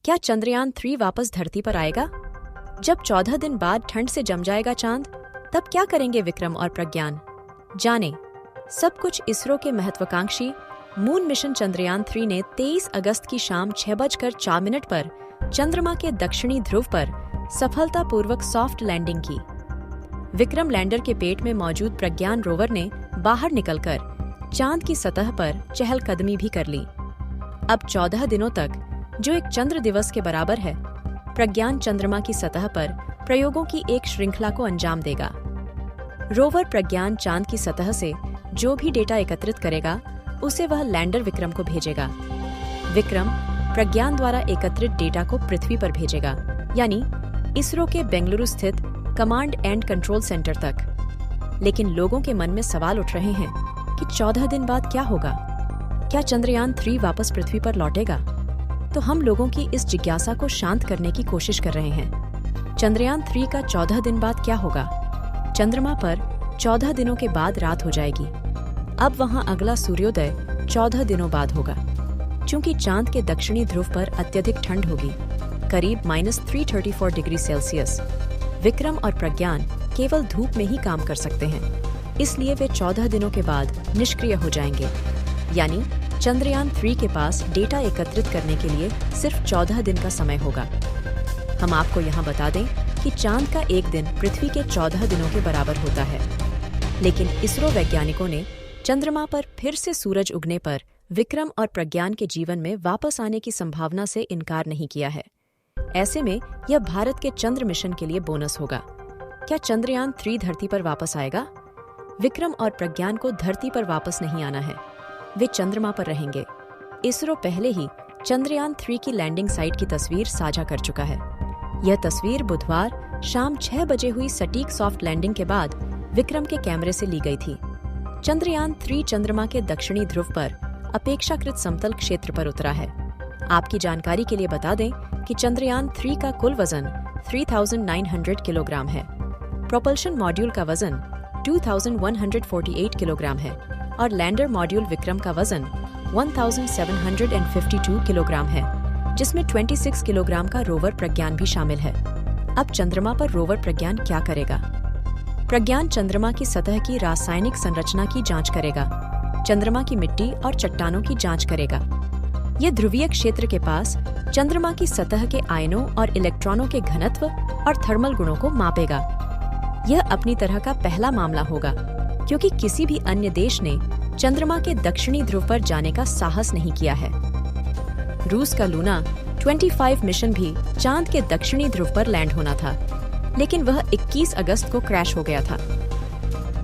क्या चंद्रयान 3 वापस धरती पर आएगा? जब 14 दिन बाद ठंड से जम जाएगा चांद, तब क्या करेंगे विक्रम और प्रज्ञान? जाने सब कुछ इसरो के महत्वाकांक्षी मून मिशन चंद्रयान 3 ने 23 अगस्त की शाम 6:04 पर चंद्रमा के दक्षिणी ध्रुव पर सफलतापूर्वक सॉफ्ट लैंडिंग की। विक्रम लैंडर के पेट में मौजूद प्रज्ञान रोवर ने बाहर निकलकर चांद की सतह पर चहलकदमी भी कर ली। अब 14 दिनों तक, जो एक चंद्र दिवस के बराबर है, प्रज्ञान चंद्रमा की सतह पर प्रयोगों की एक श्रृंखला को अंजाम देगा। रोवर प्रज्ञान चांद की सतह से जो भी डेटा एकत्रित करेगा, उसे वह लैंडर विक्रम को भेजेगा। विक्रम प्रज्ञान द्वारा एकत्रित डेटा को पृथ्वी पर भेजेगा, यानी इसरो के बेंगलुरु स्थित कमांड एंड कंट्रोल सेंटर तक। लेकिन लोगों के मन में सवाल उठ रहे हैं कि 14 दिन बाद क्या होगा? क्या चंद्रयान 3 वापस पृथ्वी पर लौटेगा? तो हम लोगों की इस जिज्ञासा को शांत करने की कोशिश कर रहे हैं। चंद्रयान 3 का 14 दिन बाद क्या होगा? चंद्रमा पर 14 दिनों के बाद रात हो जाएगी। अब वहां अगला सूर्योदय 14 दिनों बाद होगा। चूंकि चांद के दक्षिणी ध्रुव पर अत्यधिक ठंड होगी, करीब -334 डिग्री सेल्सियस, विक्रम और प्रज्ञान केवल धूप में ही काम कर सकते हैं। इसलिए वे 14 दिनों के बाद निष्क्रिय हो जाएंगे। यानी चंद्रयान 3 के पास डेटा एकत्रित करने के लिए सिर्फ 14 दिन का समय होगा। हम आपको यहाँ बता दें कि चांद का एक दिन पृथ्वी के 14 दिनों के बराबर होता है। लेकिन इसरो वैज्ञानिकों ने चंद्रमा पर फिर से सूरज उगने पर विक्रम और प्रज्ञान के जीवन में वापस आने की संभावना से इनकार नहीं किया है। ऐसे में यह भारत के चंद्र मिशन के लिए बोनस होगा। क्या चंद्रयान 3 धरती पर वापस आएगा? विक्रम और प्रज्ञान को धरती पर वापस नहीं आना है, वे चंद्रमा पर रहेंगे। इसरो पहले ही चंद्रयान 3 की लैंडिंग साइट की तस्वीर साझा कर चुका है। यह तस्वीर बुधवार शाम 6 बजे हुई सटीक सॉफ्ट लैंडिंग के बाद विक्रम के कैमरे से ली गई थी। चंद्रयान 3 चंद्रमा के दक्षिणी ध्रुव पर अपेक्षाकृत समतल क्षेत्र पर उतरा है। आपकी जानकारी के लिए बता दें कि चंद्रयान 3 का कुल वजन 3900 किलोग्राम है। प्रोपल्शन मॉड्यूल का वजन 2148 किलोग्राम है और लैंडर मॉड्यूल विक्रम का वजन 1752 किलोग्राम है, जिसमें 26 किलोग्राम का रोवर प्रज्ञान भी शामिल है। अब चंद्रमा पर रोवर प्रज्ञान क्या करेगा? प्रज्ञान चंद्रमा की सतह की रासायनिक संरचना की जांच करेगा, चंद्रमा की मिट्टी और चट्टानों की जांच करेगा। यह ध्रुवीय क्षेत्र के पास चंद्रमा की सतह के आयनों और इलेक्ट्रॉनों के घनत्व और थर्मल गुणों को मापेगा। यह अपनी तरह का पहला मामला होगा, क्योंकि किसी भी अन्य देश ने चंद्रमा के दक्षिणी ध्रुव पर जाने का साहस नहीं किया है। रूस का लूना 25 मिशन भी चांद के दक्षिणी ध्रुव पर लैंड होना था, लेकिन वह 21 अगस्त को क्रैश हो गया था।